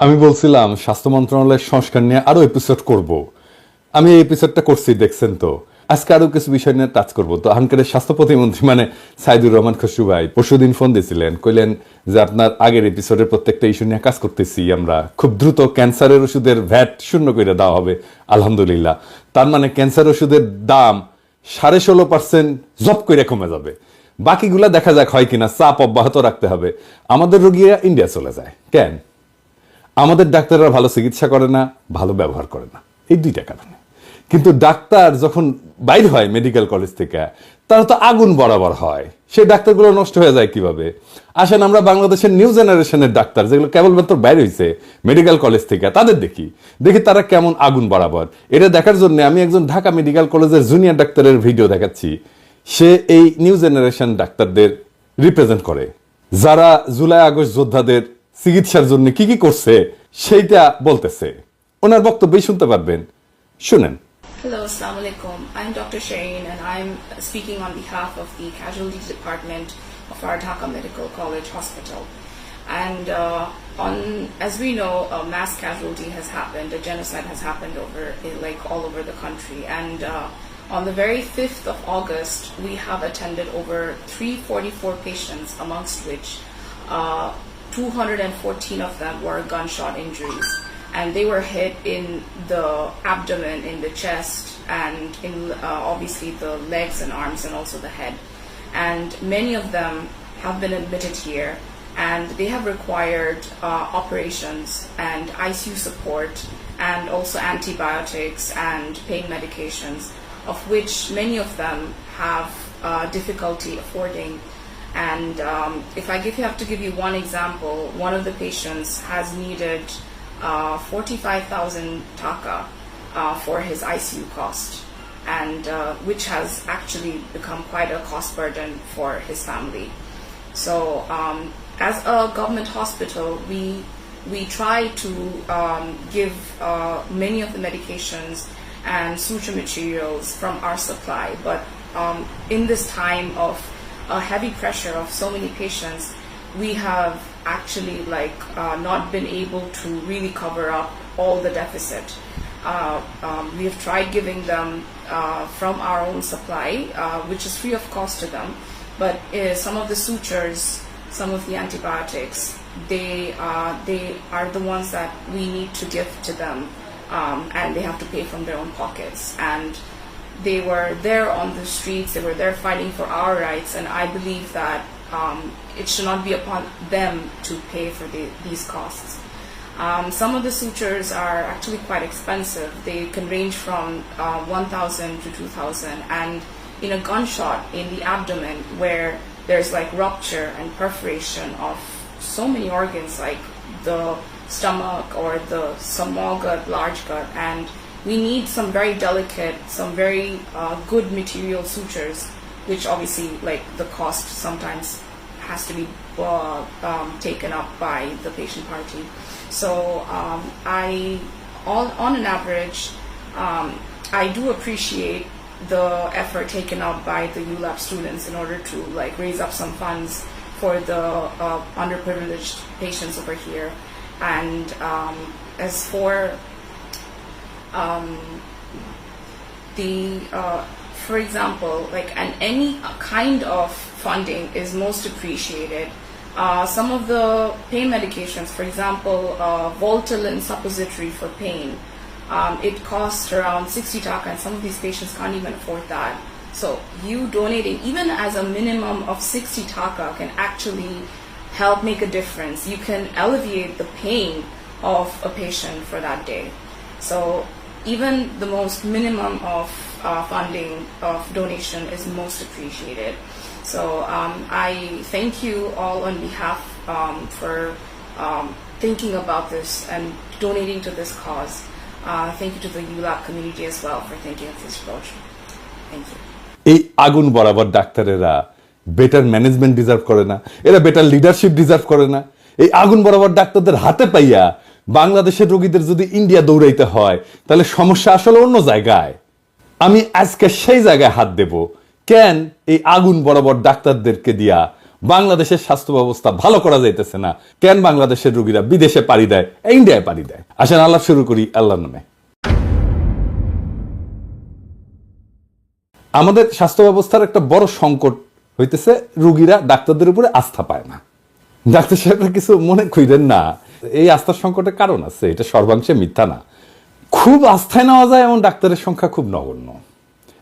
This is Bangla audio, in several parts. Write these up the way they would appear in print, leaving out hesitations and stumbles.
আমি বলছিলাম স্বাস্থ্য মন্ত্রণালয়ের সংস্কার নিয়ে আরো এপিসোড করব। আমি এই এপিসোডটা করছি, দেখছেন তো। আজকে আরো কিছু বিষয় নিয়ে টাচ করবো। তো আনকারের স্বাস্থ্য প্রতিমন্ত্রী মানে সাইদুর রহমান খসরু ভাই পরশুদিন ফোন দিয়েছিলেন, কইলেন যে আপনার আগের এপিসোডের প্রত্যেকটা ইস্যু নিয়ে কাজ করতেছি আমরা, খুব দ্রুত ক্যান্সারের ওষুধের ভ্যাট শূন্য করে দেওয়া হবে আলহামদুলিল্লাহ। তার মানে ক্যান্সার ওষুধের দাম 16.5% জব করে কমে যাবে। বাকিগুলা দেখা যাক হয় কিনা, চাপ অব্যাহত রাখতে হবে। আমাদের রোগীরা ইন্ডিয়া চলে যায় কেন? আমাদের ডাক্তাররা ভালো চিকিৎসা করে না, ভালো ব্যবহার করে না, এই দুইটা কারণে। কিন্তু ডাক্তার যখন বাইর হয় মেডিকেল কলেজ থেকে, তারা তো আগুন বরাবর হয়। সেই ডাক্তারগুলো নষ্ট হয়ে যায় কিভাবে? আসেন আমরা বাংলাদেশের নিউ জেনারেশনের ডাক্তার যেগুলো কেবলমাত্র বাইর হয়েছে মেডিকেল কলেজ থেকে, তাদের দেখি তারা কেমন আগুন বরাবর। এটা দেখার জন্য আমি একজন ঢাকা মেডিকেল কলেজের জুনিয়র ডাক্তারের ভিডিও দেখাচ্ছি। সে এই নিউ জেনারেশন ডাক্তারদের রিপ্রেজেন্ট করে, যারা জুলাই আগস্ট যোদ্ধাদের চিকিৎসার জন্য কি কি করছে সেইটা বলতেছে। ওনার বক্তব্যই শুনতে পারবেন, শুনেন। Hello, Assalamu alaikum. I'm Dr. Shireen and I'm speaking on behalf of the Casualties Department of our Dhaka Medical College Hospital. And as we know, a mass casualty has happened, a genocide has happened all over the country. And on the very 5th of August, we have attended over 344 patients, amongst which 214 of them were gunshot injuries. And they were hit in the abdomen, in the chest, and in obviously the legs and arms, and also the head. And many of them have been admitted here, and they have required operations and ICU support, and also antibiotics and pain medications, of which many of them have difficulty affording. And if I have to give you one example, one of the patients has needed 45,000 taka for his ICU cost, and which has actually become quite a cost burden for his family. So as a government hospital, we try to give many of the medications and suture materials from our supply, but in this time of heavy pressure of so many patients, we have actually not been able to really cover up all the deficit. We have tried giving them from our own supply, which is free of cost to them, but some of the sutures, some of the antibiotics, they are the ones that we need to give to them, and they have to pay from their own pockets. And they were there on the streets, they were there fighting for our rights, and I believe that it should not be upon them to pay for these costs. Some of the sutures are actually quite expensive. They can range from 1,000 to 2,000, and in a gunshot in the abdomen where there's rupture and perforation of so many organs like the stomach or the small gut, large gut, and we need some very delicate, some very good material sutures, which obviously the cost sometimes has to be taken up by the patient party. So on an average, I do appreciate the effort taken up by the ULAB students in order to raise up some funds for the underprivileged patients over here. And as for for example, and any kind of funding is most appreciated. Some of the pain medications, for example, Voltaren suppository for pain, it costs around 60 taka, and some of these patients can't even afford that. So you donating even as a minimum of 60 taka can actually help make a difference. You can alleviate the pain of a patient for that day. So even the most minimum of funding of donation is most appreciated. So I thank you all on behalf for thinking about this and donating to this cause. Thank you to the ULAB community as well for thinking of this approach. Thank you. এই আগুন বরাবর ডাক্তারেরা বেটার ম্যানেজমেন্ট ডিজার্ভ করে না? এরা বেটার লিডারশিপ ডিজার্ভ করে না? এই আগুন বরাবর ডাক্তারদের হাতে পাইয়া বাংলাদেশের রোগীদের যদি ইন্ডিয়া দৌড়াইতে হয়, তাহলে সমস্যা আসলে অন্য জায়গায়। আমি আজকে সেই জায়গায় হাত দেব। কেন এই আগুন বরাবর ডাক্তারদেরকে দিয়া বাংলাদেশের স্বাস্থ্য ব্যবস্থা ভালো করা যাইতেছে না, কেন বাংলাদেশের রোগীরা বিদেশে পাড়ি দেয়, ইন্ডিয়ায় পাড়ি দেয়। আসেন আলাপ শুরু করি আল্লাহর নামে। আমাদের স্বাস্থ্য ব্যবস্থার একটা বড় সংকট হইতেছে রোগীরা ডাক্তারদের উপরে আস্থা পায় না। ডাক্তার সাহেবরা কিছু মনে করেন না, এই আস্থার সংকটের কারণ আছে, এটা সর্বাংশে মিথ্যা না। খুব আস্থায় নেওয়া যায় এমন ডাক্তারের সংখ্যা খুব নগণ্য,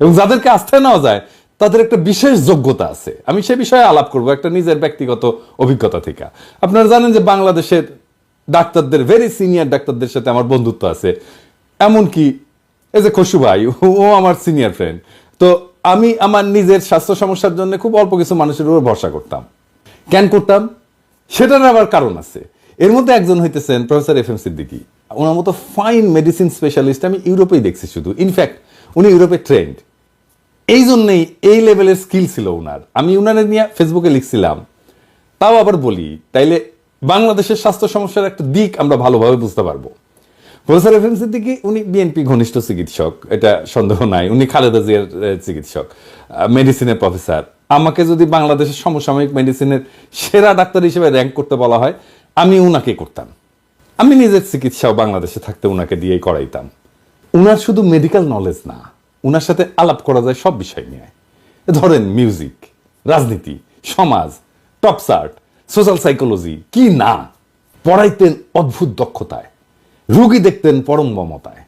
এবং যাদেরকে আস্থায় নেওয়া যায় তাদের একটা বিশেষ যোগ্যতা আছে। আমি সে বিষয়ে আলাপ করব একটা নিজের ব্যক্তিগত অভিজ্ঞতা থেকে। আপনারা জানেন যে বাংলাদেশের ডাক্তারদের, ভেরি সিনিয়র ডাক্তারদের সাথে আমার বন্ধুত্ব আছে, এমনকি এই যে খসু ভাই, ও আমার সিনিয়র ফ্রেন্ড। তো আমি আমার নিজের স্বাস্থ্য সমস্যার জন্য খুব অল্প কিছু মানুষের উপর ভরসা করতাম। কেন করতাম সেটার আবার কারণ আছে। এর মধ্যে একজন হইতেছেন প্রফেসর এফ এম সিদ্দিকী। ওনার মতো ফাইন মেডিসিন স্পেশালিস্ট আমি ইউরোপেই দেখছি শুধু। ইনফ্যাক্ট উনি ইউরোপে ট্রেন্ড, এই জন্যই এই লেভেলের স্কিল ছিল উনার। আমি উনারে নিয়ে ফেসবুকে লিখছিলাম। তাও আবার বলি, তাইলে বাংলাদেশের স্বাস্থ্য সমস্যার একটা দিক আমরা ভালোভাবে বুঝতে পারবো। প্রফেসর এফ এম সিদ্দিকী উনি বিএনপি ঘনিষ্ঠ চিকিৎসক, এটা সন্দেহ নাই। উনি খালেদা জিয়ার চিকিৎসক, মেডিসিনের প্রফেসর। আমাকে যদি বাংলাদেশের সমসাময়িক মেডিসিনের সেরা ডাক্তার হিসেবে র্যাঙ্ক করতে বলা হয়, আমি উনাকে করতাম। আমি নিজের চিকিৎসাও বাংলাদেশে থাকতে উনাকে দিয়েই করাইতাম। উনার শুধু মেডিকেল নলেজ না, উনার সাথে আলাপ করা যায় সব বিষয় নিয়ে। ধরেন মিউজিক, রাজনীতি, সমাজ, টপস আর্ট, সোশ্যাল সাইকোলজি, কি না। পড়াইতেন অদ্ভুত দক্ষতায়, রোগী দেখতেন পরম মমতায়।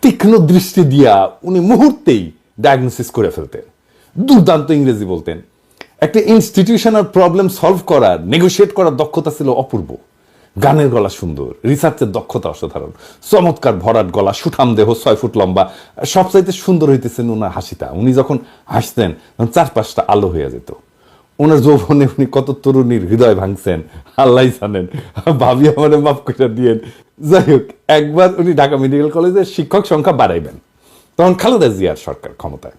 তীক্ষ্ণ দৃষ্টি দিয়া উনি মুহূর্তেই ডায়াগনোসিস করে ফেলতেন। দুর্দান্ত ইংরেজি বলতেন। একটা ইনস্টিটিউশনাল প্রবলেম সলভ করার, নেগোশিয়েট করার দক্ষতা ছিল অপূর্ব। গানের গলা সুন্দর, রিসার্চের দক্ষতা অসাধারণ, চমৎকার ভরাট গলা, সুঠাম দেহ, 6 ফুট লম্বা। সবচাইতে সুন্দর হইতেছেন ওনার হাসিটা। উনি যখন হাসতেন তখন চারপাশটা আলো হয়ে যেত। ওনার যৌবনে উনি কত তরুণীর হৃদয় ভাঙছেন আল্লাহ জানেন, ভাবি আমার মাফ করে দিয়েন। যাই হোক, একবার উনি ঢাকা মেডিকেল কলেজের শিক্ষক সংখ্যা বাড়াইবেন, তখন খালেদা জিয়ার সরকার ক্ষমতায়।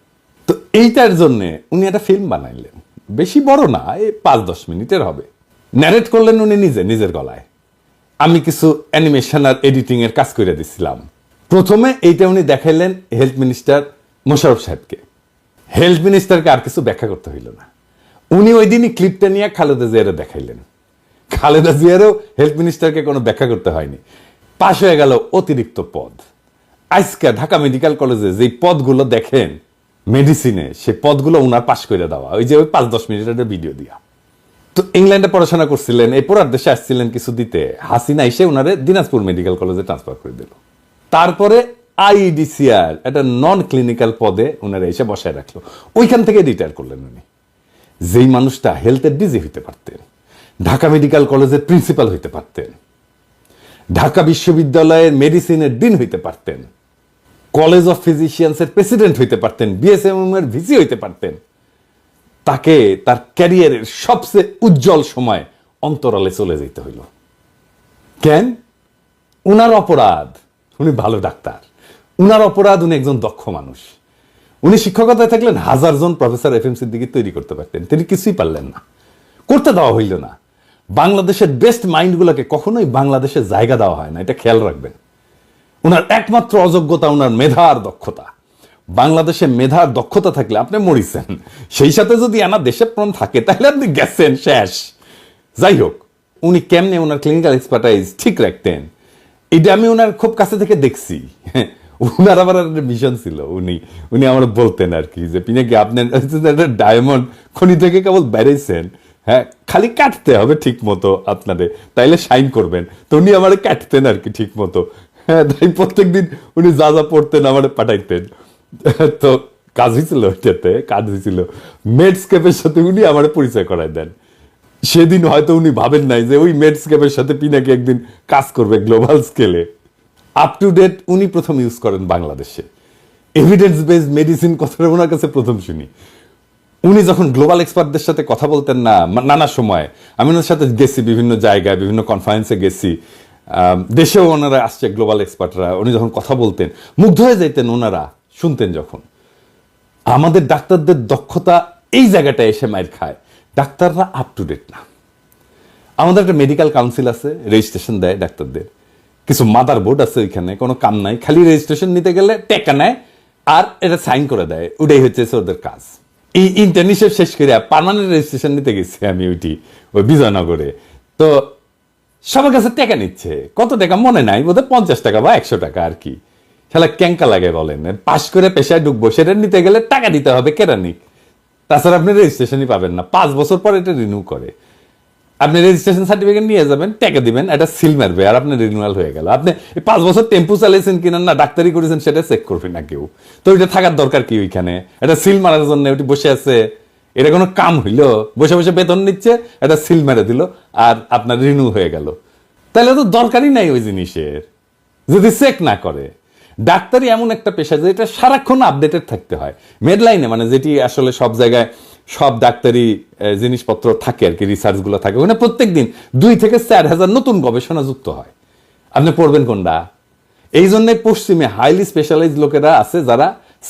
তো এইটার জন্য উনি একটা ফিল্ম বানাইলেন, বেশি বড় না, এই 5-10 মিনিটের হবে। ন্যারেট করলেন উনি নিজের গলায়। আমি কিছু অ্যানিমেশন আর এডিটিং এর কাজ করে দিছিলাম। প্রথমে এইটা উনি দেখাইলেন হেলথ মিনিস্টার মোশাররফ সাহেবকে। হেলথ মিনিস্টারকে আর কিছু ব্যাখ্যা করতে হইল না, উনি ওই দিনই ক্লিপটা নিয়ে খালেদা জিয়ারে দেখাইলেন। খালেদা জিয়ারও হেলথ মিনিস্টারকে কোনো ব্যাখ্যা করতে হয়নি। পাশ হয়ে গেল অতিরিক্ত পদ। আজকে ঢাকা মেডিকেল কলেজে যে পদগুলো দেখেন মেডিসিনে, সে পদগুলো উনার পাশ করে দেওয়া, ওই যে ওই 5-10 মিনিটের ভিডিও দিয়া। তো ইংল্যান্ডে পড়াশোনা করছিলেন, এই পড়ার দেশে আসছিলেন কিছু দিতে, হাসিনা এসে উনারে দিনাজপুর মেডিকেল কলেজে ট্রান্সফার করে দিল। তারপরে আইডিসিআর একটা নন ক্লিনিক্যাল পদে উনারা এসে বসায় রাখলো, ওইখান থেকে রিটায়ার করলেন উনি। যেই মানুষটা হেলথের ডিজি হইতে পারতেন, ঢাকা মেডিকেল কলেজের প্রিন্সিপাল হইতে পারতেন, ঢাকা বিশ্ববিদ্যালয়ের মেডিসিনের ডিন হইতে পারতেন, কলেজ অফ ফিজিশিয়ান্সের প্রেসিডেন্ট হইতে পারতেন, বিএসএমএম এর ভিসি হইতে পারতেন, তাকে তার ক্যারিয়ারের সবচেয়ে উজ্জ্বল সময় অন্তরালে চলে যেতে হইল। কেন? উনার অপরাধ উনি ভালো ডাক্তার, উনার অপরাধ উনি একজন দক্ষ মানুষ। উনি শিক্ষকতায় থাকলেন 1000 জন প্রফেসর এফ এম সিদ্দিকী তৈরি করতে পারতেন, তিনি কিছুই পারলেন না, করতে দেওয়া হইল না। বাংলাদেশের বেস্ট মাইন্ডগুলোকে কখনোই বাংলাদেশে জায়গা দেওয়া হয় না, এটা খেয়াল রাখবেন। উনার একমাত্র অযোগ্যতা উনার মেধার দক্ষতা। বাংলাদেশে মেধার দক্ষতা থাকলে আপনি মরিছেন, সেই সাথে যদি আনা দেশে প্রণ থাকে তাহলে আপনি গেছেন, শেষ। যাই হোক, উনি কেমনে ওনার ক্লিনিক্যাল এক্সপার্টাইজ ঠিক রাখতেন, এটা আমি ওনার খুব কাছে থেকে দেখছি। উনার আবার একটা মিশন ছিল, উনি আমার বলতেন আর কি, যে পিনাকি আপনার ডায়মন্ড খনি থেকে কেবল বেড়েছেন, হ্যাঁ, খালি কাটতে হবে ঠিক মতো আপনাদের, তাইলে শাইন করবেন। তো উনি আমার কাটতেন আর কি ঠিক মতো। হ্যাঁ, তাই প্রত্যেকদিন উনি যা যা পড়তেন আমার পাঠাইতেন। তো কাজ হয়েছিল, ওইটাতে কাজ হয়েছিল মেডস্কেপের সাথে উনি আমার পরিচয় করায় দেন। সেদিন হয়তো উনি ভাবেন নাই যে ওই মেডস্কেপের সাথে পিনাকি একদিন কাজ করবে গ্লোবাল স্কেলে। আপ টু ডেট উনি প্রথম ইউজ করেন বাংলাদেশে। এভিডেন্স বেসড মেডিসিন কথাটা ওনার কাছে প্রথম শুনি। উনি যখন গ্লোবাল এক্সপার্টদের সাথে কথা বলতেন না, নানা সময় আমি ওনার সাথে গেছি, বিভিন্ন জায়গায় বিভিন্ন কনফারেন্সে গেছি, দেশেও ওনারা আসছে গ্লোবাল এক্সপার্টরা। উনি যখন কথা বলতেন মুগ্ধ হয়ে যেতেন ওনারা, শুনতেন যখন। আমাদের ডাক্তারদের দক্ষতা এই জায়গাটায় এসে মাইর খায়, ডাক্তাররা আপ টু ডেট না। আমাদের একটা মেডিকেল কাউন্সিল আছে, রেজিস্ট্রেশন দেয় ডাক্তারদের, কিছু মাদার বোর্ড আছে ওইখানে, কোনো কাম নাই, খালি রেজিস্ট্রেশন নিতে গেলে টেকা নেয় আর এটা সাইন করে দেয়, ওটাই হচ্ছে ওদের কাজ। এই ইন্টার্নশিপ শেষ করে পার্মানেন্ট রেজিস্ট্রেশন নিতে গেছি আমি ওই বিজয়নগরে। তো সবার কাছে টাকা নিচ্ছে, কত টাকা মনে নাই, বোধহয় 50 টাকা বা 100 টাকা আর কি। শালা ক্যাঙ্কা লাগে বলেন, পাশ করে পেশায় ঢুকবো, সেটা নিতে গেলে টাকা দিতে হবে কেরানিক, তাছাড়া আপনি রেজিস্ট্রেশনই পাবেন না। 5 বছর পর এটা রিনিউ করে। আপনি রেজিস্ট্রেশন সার্টিফিকেট নিয়ে যাবেন, টাকা দিবেন, এটা সিল মারবে, আর আপনার রিনিউয়াল হয়ে গেল। আপনি 5 বছর টেম্পু চালিয়েছেন কিনা না ডাক্তারি করেছেন সেটা চেক করবে না কেউ। তো ওইটা থাকার দরকার কি ওইখানে? এটা সিল মারার জন্য ওটি বসে আছে, এটা কোনো কাম হইলো? বসে বসে বেতন নিচ্ছে, এটা সিল মেরে দিল আর আপনার রিনিউ হয়ে গেল। তাহলে তো দরকারই নাই ওই জিনিসের, যদি চেক না করে। ডাক্তারি এমন একটা পেশা যে এটা সারাক্ষণ আপডেটেড থাকতে হয়। মেডলাইনে মানে যেটি আসলে সব জায়গায় সব ডাক্তারি জিনিসপত্র থাকে আর কি, রিসার্চ গুলো থাকে, ওখানে প্রত্যেক দিন 2 থেকে 4 হাজার নতুন গবেষণা যুক্ত হয়। আপনি পড়বেন কোনটা? এই জন্য পশ্চিমে হাইলি স্পেশালাইজ লোকেরা আছে যারা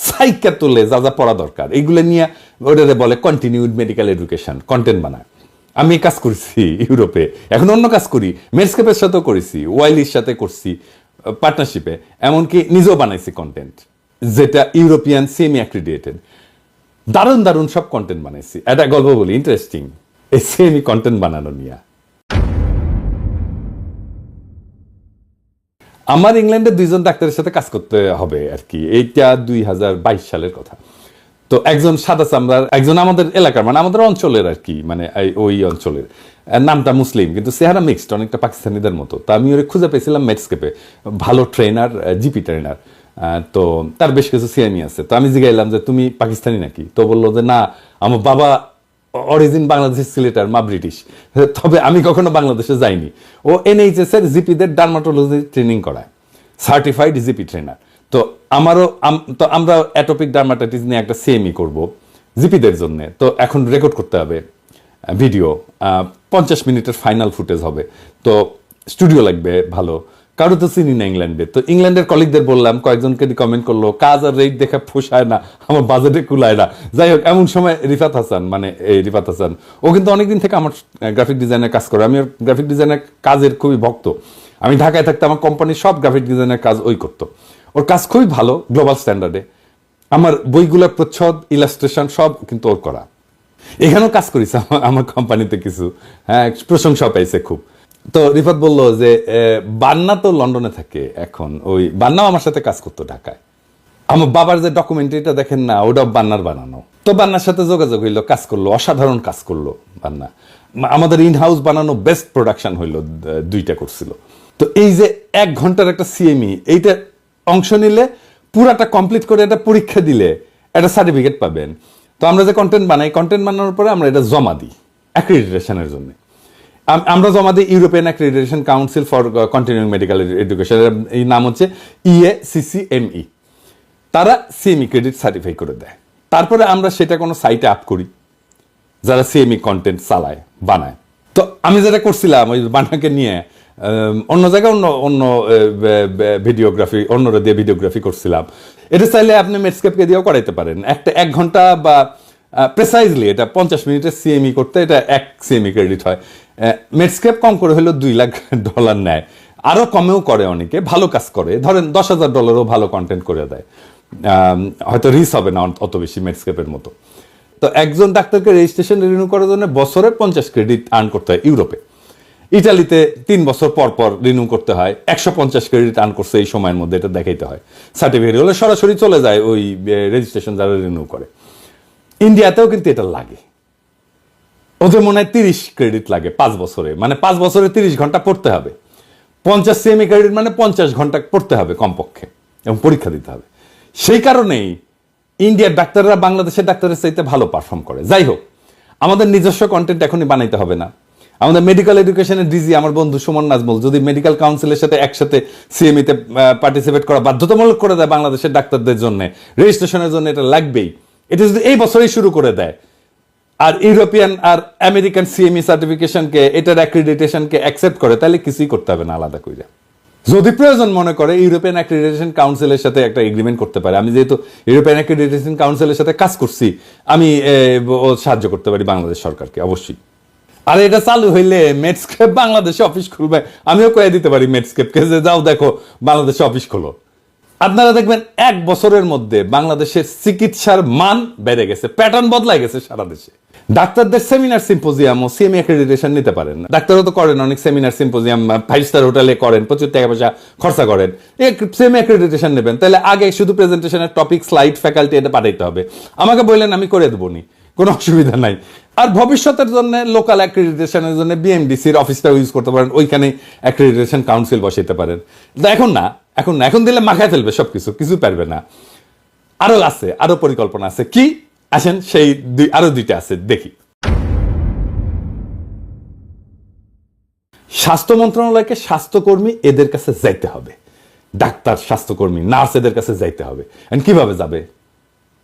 সাইকা তোলে যা যা পড়া দরকার, এইগুলো নিয়ে ওটাতে বলে কন্টিনিউড মেডিকেল এডুকেশন, কন্টেন্ট বানায়। আমি কাজ করছি ইউরোপে, এখন অন্য কাজ করি, মেডস্কেপের সাথেও করেছি, ওয়াইলির সাথে করছি পার্টনারশিপে, এমনকি নিজেও বানাইছি কন্টেন্ট যেটা ইউরোপিয়ান সেমি অ্যাক্রিডিয়েটেড। দারুণ দারুণ সব কন্টেন্ট বানাইছি। একটা গল্প বলি, ইন্টারেস্টিং এই সেমি কন্টেন্ট বানানো নিয়ে। আমার ইংল্যান্ডে 2 জন ডাক্তারের সাথে কাজ করতে হবে আর কি, এইটা 2022 সালের কথা। তো একজন সাদা চামড়ার, একজন আমাদের এলাকার মানে আমাদের অঞ্চলের আর কি, মানে ওই অঞ্চলের, নামটা মুসলিম কিন্তু চেহারা মিক্সড, অনেকটা পাকিস্তানিদের মতো। তো আমি ওরে খুঁজে পেয়েছিলাম মেডস্কেপে, ভালো ট্রেনার, জিপি ট্রেনার। তো তার বেশ কিছু সিএমই আছে। তো আমি জিজ্ঞাইলাম যে তুমি পাকিস্তানি নাকি? তো বললো যে না, আমার বাবা অরিজিন বাংলাদেশের সিলেটার, মা ব্রিটিশ, তবে আমি কখনো বাংলাদেশে যাইনি। ও এনএইচএস এর জিপিদের ডার্মাটোলজি ট্রেনিং করায়, সার্টিফাইড জিপি ট্রেনার। তো তো আমরা অ্যাটোপিক ডার্মাটাইটিস নিয়ে একটা সিএমই করব জিপিদের জন্য। তো এখন রেকর্ড করতে হবে ভিডিও, 50 মিনিটের ফাইনাল ফুটেজ হবে। তো স্টুডিও লাগবে ভালো, কারো তো চিনি না ইংল্যান্ডে। তো ইংল্যান্ডের কলিগদের বললাম, কয়েকজনকে কমেন্ট করলো, কাজ আর রেট দেখে পোষায় না, আমার বাজেটে কুলায় না। যাই হোক, এমন সময় রিফাত হাসান, মানে এই রিফাত হাসান, ও কিন্তু অনেকদিন থেকে আমার গ্রাফিক ডিজাইনের কাজ করে। আমি ওর গ্রাফিক ডিজাইনের কাজের খুবই ভক্ত। আমি ঢাকায় থাকতে আমার কোম্পানির সব গ্রাফিক ডিজাইনের কাজ ওই করতো। ওর কাজ খুবই ভালো, গ্লোবাল স্ট্যান্ডার্ডে। আমার বইগুলোর প্রচ্ছদ, ইলাস্ট্রেশন সব কিন্তু ওর করা। এখানেও কাজ করেছে আমার কোম্পানিতে কিছু, হ্যাঁ, প্রশংসা পাইছে খুব। তো রিফাত বলল যে বান্না তো লন্ডনে থাকে এখন, ওই বান্নাও আমার সাথে কাজ করতো ঢাকায়। আমার বাবার যে ডকুমেন্টারিটা দেখেন না, ওটাও বান্নার বানানো। তো বান্নার সাথে যোগাযোগ হইলো, কাজ করলো, অসাধারণ কাজ করলো বান্না। আমাদের ইন হাউস বানানো বেস্ট প্রোডাকশন হইলো, 2টা করছিল। তো এই যে 1 ঘন্টার একটা সিএমই, এইটা অংশ নিলে পুরাটা কমপ্লিট করে একটা পরীক্ষা দিলে একটা সার্টিফিকেট পাবেন। তো আমরা যে কন্টেন্ট বানাই, কন্টেন্ট বানানোর পরে আমরা এটা জমা দিই অ্যাক্রিডিটেশনের জন্য। আমরা জমা দিই European accreditation council for continuing medical education, এই নাম হচ্ছে EACCME। তারা সিএমই ক্রেডিট সার্টিফাই করে দেয়। তারপরে আমরা সেটা কোনো সাইটে আপ করি, যারা সিএমই কন্টেন্ট চালায়, বানায়। তো আমি যেটা করছিলাম ওই বানাকে নিয়ে অন্য জায়গায় অন্য ভিডিওগ্রাফি, অন্যরা দিয়ে ভিডিওগ্রাফি করছিলাম। এটা চাইলে আপনি মেডস্কেপকে দিয়েও করাইতে পারেন। 1 ঘন্টা বা প্রেসাইজলি এটা 50 মিনিটের সিএমই করতে এটা 1 সিএমই ক্রেডিট হয়। মেডস্কেপ কম করে হলেও $2 লাখ নেয়, আরো কমেও করে অনেকে, ভালো কাজ করে। ধরেন $10,000 ভালো কন্টেন্ট করে দেয়, হয়তো রিস হবে না অত বেশি মেডস্কেপের মতো। তো একজন ডাক্তারকে রেজিস্ট্রেশন রিনিউ করার জন্য বছরে 50 ক্রেডিট আর্ন করতে হয় ইউরোপে। ইটালিতে 3 বছর পর পর রিনিউ করতে হয়, 150 ক্রেডিট আর্ন করছে এই সময়ের মধ্যে, এটা দেখাইতে হয়। সার্টিফিকেট হলে সরাসরি চলে যায় ওই রেজিস্ট্রেশন যারা রিনিউ করে। ইন্ডিয়াতেও কিন্তু এটা লাগে, ওদের মনে হয় 30 ক্রেডিট লাগে 5 বছরে, মানে 5 বছরে 30 ঘন্টা পড়তে হবে। 50 সিএমই ক্রেডিট মানে 50 ঘন্টা পড়তে হবে কমপক্ষে, এবং পরীক্ষা দিতে হবে। সেই কারণেই ইন্ডিয়ার ডাক্তাররা বাংলাদেশের ডাক্তারের চাইতে ভালো পারফর্ম করে। যাই হোক, আমাদের নিজস্ব কন্টেন্ট এখনই বানাইতে হবে না। আমাদের মেডিকেল এডুকেশনের ডিজি আমার বন্ধু সুমন নাজমুল যদি মেডিকেল কাউন্সিলের সাথে একসাথে সিএমইতে পার্টিসিপেট করা বাধ্যতামূলক করে দেয় বাংলাদেশের ডাক্তারদের জন্য, রেজিস্ট্রেশনের জন্য এটা লাগবেই, এটা যদি এই বছরেই শুরু করে দেয়, আর ইউরোপিয়ান আর আমেরিকান সিএমই সার্টিফিকেশনকে, এটার অ্যাক্রিডিটেশনকে অ্যাকসেপ্ট করে, তাহলে কিছুই করতে হবে না আলাদা করে। যদি প্রয়োজন মনে করে ইউরোপিয়ান অ্যাক্রিডিটেশন কাউন্সিলের সাথে একটা এগ্রিমেন্ট করতে পারে। আমি যেহেতু ইউরোপিয়ান অ্যাক্রিডিটেশন কাউন্সিলের সাথে কাজ করছি, আমি সাহায্য করতে পারি বাংলাদেশ সরকারকে অবশ্যই। আর এটা চালু হইলে মেডস্কেপ বাংলাদেশে অফিস খুলবে, আমিও কয়ে দিতে পারি মেডস্কেপকে যে যাও দেখো বাংলাদেশে অফিস খোলো। আপনারা দেখবেন 1 বছরের মধ্যে বাংলাদেশের চিকিৎসার মান বেড়ে গেছে, প্যাটার্ন বদলাই গেছে সারা দেশে। ডাক্তারদের সেমিনার সিম্পোজিয়াম ও সিএমএ অ্যাক্রেডিটেশন নিতে পারেন। ডাক্তারও তো করেন অনেক সেমিনার সিম্পোজিয়াম, 5 স্টার হোটেলে করেন, প্রচুর টাকা পয়সা খরচা করেন। সিএমএ অ্যাক্রেডিটেশন নেবেন, তাহলে আগে শুধু প্রেজেন্টেশনের টপিক, স্লাইড, ফ্যাকাল্টি এটা পাঠাইতে হবে। আমাকে বললেন, আমি করে দেবো নি, কোনো অসুবিধা নাই। আর ভবিষ্যতের জন্য লোকাল অ্যাক্রেডিটেশনের জন্য বিএমডিসির অফিসটা ইউজ করতে পারেন, ওইখানে অ্যাক্রেডিটেশন কাউন্সিল বসাইতে পারেন। এখন না, এখন দিলে মাখায় ফেলবে সবকিছু, কিছু পারবে না। আরো আছে, আরো পরিকল্পনা আছে। কি? আসেন সেই আরো 2টা আছে, দেখি। স্বাস্থ্য মন্ত্রণালয়কে স্বাস্থ্যকর্মী এদের কাছে যাইতে হবে, ডাক্তার, স্বাস্থ্যকর্মী, নার্স এদের কাছে যাইতে হবে। কিভাবে যাবে?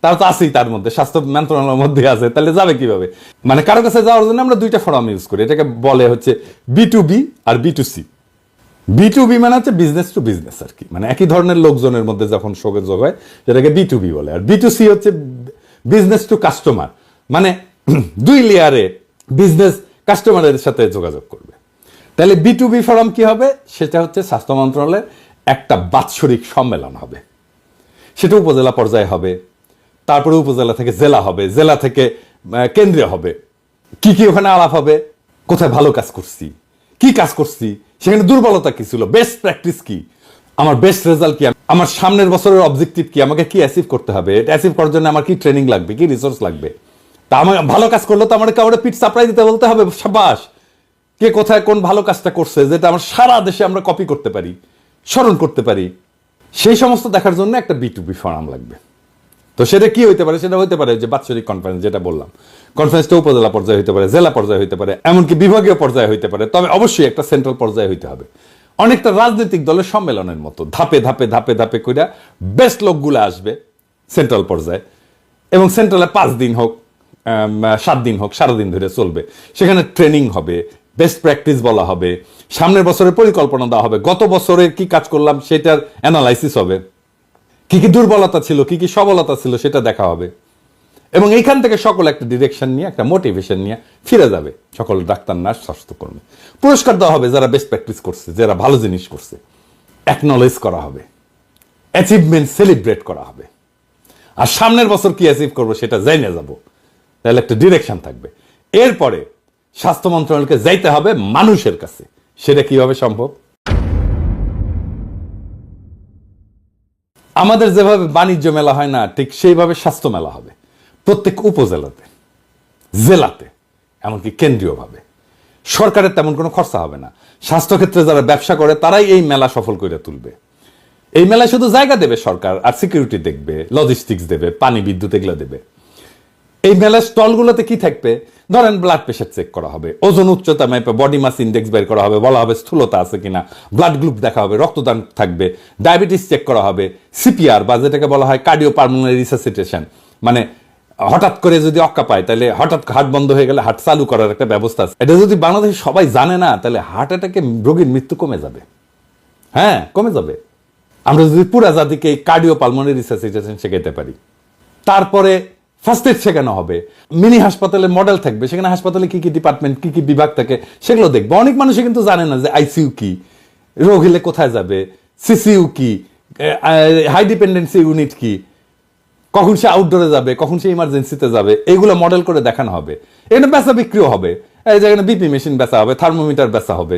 তারা তো আছেই, তার মধ্যে স্বাস্থ্য মন্ত্রণালয়ের মধ্যে আছে, তাহলে যাবে কিভাবে? মানে কারো কাছে যাওয়ার জন্য আমরা 2টা ফর্ম ইউজ করি, এটাকে বলে হচ্ছে B2B আর B2C। B2B মানে হচ্ছে বিজনেস টু বিজনেস আর কি, মানে একই ধরনের লোকজনের মধ্যে যখন যোগাযোগ হয় সেটাকে B2B বলে। আর B2C হচ্ছে বিজনেস টু কাস্টমার, মানে 2 লেয়ারে বিজনেস কাস্টমারের সাথে যোগাযোগ করবে। তাহলে B2B ফোরাম কি হবে? সেটা হচ্ছে স্বাস্থ্য মন্ত্রণালয়ের একটা বাৎসরিক সম্মেলন হবে, সেটা উপজেলা পর্যায়ে হবে, তারপরে উপজেলা থেকে জেলা হবে, জেলা থেকে কেন্দ্রীয় হবে। কি কি ওখানে আলাপ হবে? কোথায় ভালো কাজ করছি, কি কাজ করছি, সেখানে দুর্বলতা কি ছিল, বেস্ট প্র্যাকটিস কি, আমার বেস্ট রেজাল্ট কি, আমার সামনের বছরের অবজেক্টিভ কি, আমাকে কি অ্যাচিভ করতে হবে, এটা অ্যাচিভ করার জন্য আমার কি ট্রেনিং লাগবে, কি রিসোর্স লাগবে। তা আমার ভালো কাজ করলে তো আমার কাউরে পিঠ চাপড়াই দিতে বলতে হবে, সাবাস, কে কোথায় কোন ভালো কাজটা করছে, যেটা আমার সারা দেশে আমরা কপি করতে পারি, স্মরণ করতে পারি। সেই সমস্ত দেখার জন্য একটা B2B ফোরাম লাগবে। তো সেটা কি হইতে পারে? সেটা হইতে পারে যে বাৎসরিক কনফারেন্স, যেটা বললাম। কনফারেন্সটা উপজেলা পর্যায়ে হইতে পারে, জেলা পর্যায়ে হইতে পারে, এমনকি বিভাগীয় পর্যায়ে হইতে পারে, তবে অবশ্যই একটা সেন্ট্রাল পর্যায়ে হইতে হবে। অনেকটা রাজনৈতিক দলের সম্মেলনের মতো ধাপে ধাপে ধাপে ধাপে কইরা বেস্ট লোকগুলো আসবে সেন্ট্রাল পর্যায়ে, এবং সেন্ট্রালে 5 দিন হোক, 7 দিন হোক, সারাদিন ধরে চলবে। সেখানে ট্রেনিং হবে, বেস্ট প্র্যাকটিস বলা হবে, সামনের বছরের পরিকল্পনা দেওয়া হবে, গত বছরের কি কাজ করলাম সেটার অ্যানালাইসিস হবে, কি কি দুর্বলতা ছিল, কি কি সবলতা ছিল সেটা দেখা হবে। এবং এইখান থেকে সকল একটা ডিরেকশন নিয়ে, একটা মোটিভেশন নিয়ে ফিরে যাবে সকল ডাক্তার, নার্স, স্বাস্থ্যকর্মী। পুরস্কার দেওয়া হবে যারা বেস্ট প্র্যাকটিস করছে, যারা ভালো জিনিস করছে, অ্যাকনলেজ করা হবে, অ্যাচিভমেন্ট সেলিব্রেট করা হবে। আর সামনের বছর কি অ্যাচিভ করবো সেটা জেনে যাব, তাহলে একটা ডিরেকশন থাকবে। এরপরে স্বাস্থ্য মন্ত্রণালয়কে যাইতে হবে মানুষের কাছে। সেটা কিভাবে সম্ভব? আমাদের যেভাবে বাণিজ্য মেলা হয় না, ঠিক সেইভাবে স্বাস্থ্য মেলা হবে প্রত্যেক উপজেলাতে, জেলাতে, এমনকি কেন্দ্রীয়ভাবে। সরকারের তেমন কোনো খরচা হবে না। স্বাস্থ্যক্ষেত্রে যারা ব্যবসা করে তারাই এই মেলা সফল করে তুলবে। এই মেলায় শুধু জায়গা দেবে সরকার, আর সিকিউরিটি দেখবে, লজিস্টিক্স দেবে, পানি, বিদ্যুৎ এগুলো দেবে। এই মেলার স্টলগুলোতে কি থাকবে? ধরেন ব্লাড প্রেশার চেক করা হবে, ওজন, উচ্চতা মেপে বডি মাস ইন্ডেক্স বের করা হবে, বলা হবে স্থূলতা আছে কিনা, ব্লাড গ্রুপ দেখা হবে, রক্তদান থাকবে, ডায়াবেটিস চেক করা হবে, সিপিআর বা যেটাকে বলা হয় কার্ডিও পালমোনারি রিসাসিটেশন, মানে হঠাৎ করে যদি অক্কা পায় তাহলে হঠাৎ হার্ট বন্ধ হয়ে গেলে হার্ট চালু করার একটা ব্যবস্থা আছে। এটা যদি বাংলাদেশে সবাই জানে না, তাহলে হার্ট অ্যাটাকে রোগীর মৃত্যু কমে যাবে। হ্যাঁ, কমে যাবে। আমরা যদি পুরা জাতিকে কার্ডিও পালমোনারি রিসাসিটেশন শেখাইতে পারি। তারপরে ফার্স্ট এড শেখানো হবে, মিনি হাসপাতালে মডেল থাকবে, সেখানে হাসপাতালে কি কি ডিপার্টমেন্ট, কি কি বিভাগ থাকে সেগুলো দেখবে। অনেক মানুষ কিন্তু জানে না যে আইসিইউ কি, রোগ হলে কোথায় যাবে, সিসিইউ কি, হাই ডিপেন্ডেন্সি ইউনিট কি, কখন সে আউটডোরে যাবে, কখন সে ইমার্জেন্সিতে যাবে, এগুলো মডেল করে দেখানো হবে। এখানে বেচা বিক্রিও হবে, এই যেখানে বিপি মেশিন বেচা হবে, থার্মোমিটার বেচা হবে,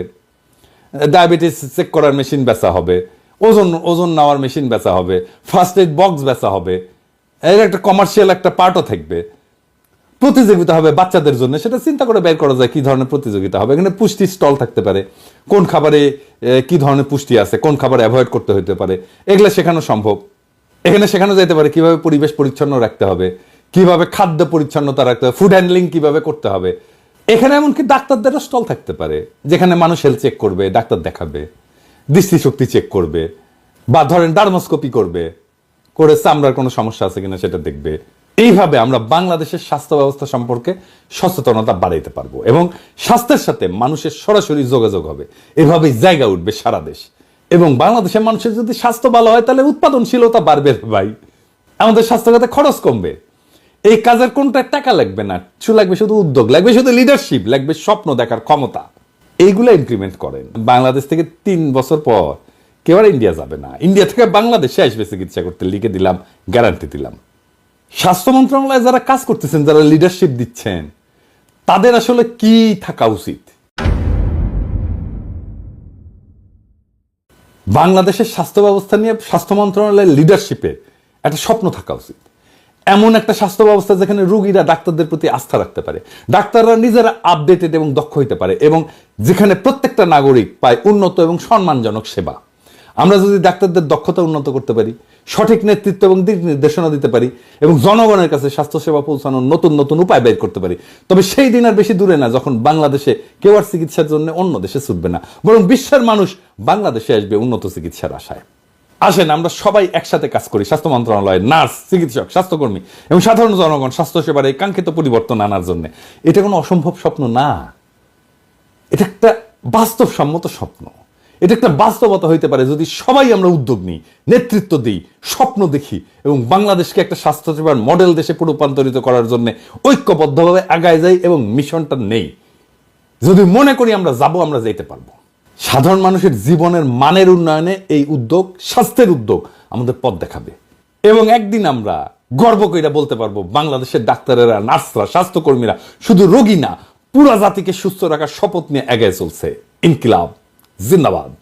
ডায়াবেটিস চেক করার মেশিন বেচা হবে, ওজন নেওয়ার মেশিন বেচা হবে, ফার্স্ট এড বক্স বেচা হবে। এর একটা কমার্শিয়াল একটা পার্টও থাকবে। প্রতিযোগিতা হবে বাচ্চাদের জন্য, সেটা চিন্তা করে বের করা যায় কি ধরনের প্রতিযোগিতা হবে। এখানে পুষ্টি স্টল থাকতে পারে, কোন খাবারে কি ধরনের পুষ্টি আছে, কোন খাবার অ্যাভয়েড করতে হতে পারে, এগুলো শেখানো সম্ভব। এখানে শেখানো যেতে পারে কিভাবে পরিবেশ পরিচ্ছন্ন রাখতে হবে, কিভাবে খাদ্য পরিচ্ছন্নতা রাখতে হবে, ফুড হ্যান্ডলিং কিভাবে করতে হবে। এখানে এমনকি ডাক্তারদেরও স্টল থাকতে পারে, যেখানে মানুষ হেলথ চেক করবে, ডাক্তার দেখাবে, দৃষ্টিশক্তি চেক করবে, বা ধরেন ডার্মোস্কোপি করবে, করে চামড়ার কোনো সমস্যা আছে কিনা সেটা দেখবে। এইভাবে আমরা বাংলাদেশের স্বাস্থ্য ব্যবস্থা সম্পর্কে সচেতনতা বাড়াইতে পারবো এবং স্বাস্থ্যের সাথে মানুষের সরাসরি যোগাযোগ হবে। এভাবেই জায়গা উঠবে সারা দেশ। এবং বাংলাদেশের মানুষের যদি স্বাস্থ্য ভালো হয় তাহলে উৎপাদনশীলতা বাড়বে ভাই, আমাদের স্বাস্থ্যখাতে খরচ কমবে। এই কাজের কোনটা টাকা লাগবে না, কিছু লাগবে শুধু উদ্যোগ, লাগবে শুধু লিডারশিপ, লাগবে স্বপ্ন দেখার ক্ষমতা। এইগুলো ইমপ্লিমেন্ট করেন। বাংলাদেশ থেকে 3 বছর পর কেউ আর ইন্ডিয়া যাবে না, ইন্ডিয়া থেকে বাংলাদেশে আসবে চিকিৎসা করতে, লিখে দিলাম, গ্যারান্টি দিলাম। স্বাস্থ্য মন্ত্রণালয়ে যারা কাজ করতেছেন, যারা লিডারশিপ দিচ্ছেন, তাদের আসলে কি থাকা উচিত? বাংলাদেশের স্বাস্থ্য ব্যবস্থা নিয়ে স্বাস্থ্য মন্ত্রণালয়ের লিডারশিপের একটা স্বপ্ন থাকা উচিত। এমন একটা স্বাস্থ্য ব্যবস্থা যেখানে রোগীরা ডাক্তারদের প্রতি আস্থা রাখতে পারে, ডাক্তাররা নিজেরা আপডেটেড এবং দক্ষ হইতে পারে, এবং যেখানে প্রত্যেকটা নাগরিক পায় উন্নত এবং সম্মানজনক সেবা। আমরা যদি ডাক্তারদের দক্ষতা উন্নত করতে পারি, সঠিক নেতৃত্ব এবং দিক নির্দেশনা দিতে পারি, এবং জনগণের কাছে স্বাস্থ্যসেবা পৌঁছানোর নতুন নতুন উপায় বের করতে পারি, তবে সেই দিন আর বেশি দূরে না যখন বাংলাদেশে কেউ আর চিকিৎসার জন্য অন্য দেশে ছুটবে না, বরং বিশ্বের মানুষ বাংলাদেশে আসবে উন্নত চিকিৎসার আশায়। আসেন আমরা সবাই একসাথে কাজ করি, স্বাস্থ্য মন্ত্রণালয়, নার্স, চিকিৎসক, স্বাস্থ্যকর্মী এবং সাধারণ জনগণ স্বাস্থ্যসেবার এই কাঙ্ক্ষিত পরিবর্তন আনার জন্য। এটা কোনো অসম্ভব স্বপ্ন না, এটা একটা বাস্তবসম্মত স্বপ্ন। এটা একটা বাস্তবতা হইতে পারে যদি সবাই আমরা উদ্যোগ নিই, নেতৃত্ব দিই, স্বপ্ন দেখি এবং বাংলাদেশকে একটা স্বাস্থ্যসেবার মডেল দেশে রূপান্তরিত করার জন্য ঐক্যবদ্ধভাবে আগায় যাই এবং মিশনটা নেই। যদি মনে করি আমরা যাব, আমরা যেতে পারবো। সাধারণ মানুষের জীবনের মানের উন্নয়নে এই উদ্যোগ, স্বাস্থ্যের উদ্যোগ আমাদের পথ দেখাবে, এবং একদিন আমরা গর্ব করে বলতে পারবো বাংলাদেশের ডাক্তারেরা, নার্সরা, স্বাস্থ্যকর্মীরা শুধু রোগী না, পুরা জাতিকে সুস্থ রাখার শপথ নিয়ে এগিয়ে চলছে। ইনকিলাব জিন্দাবাদ।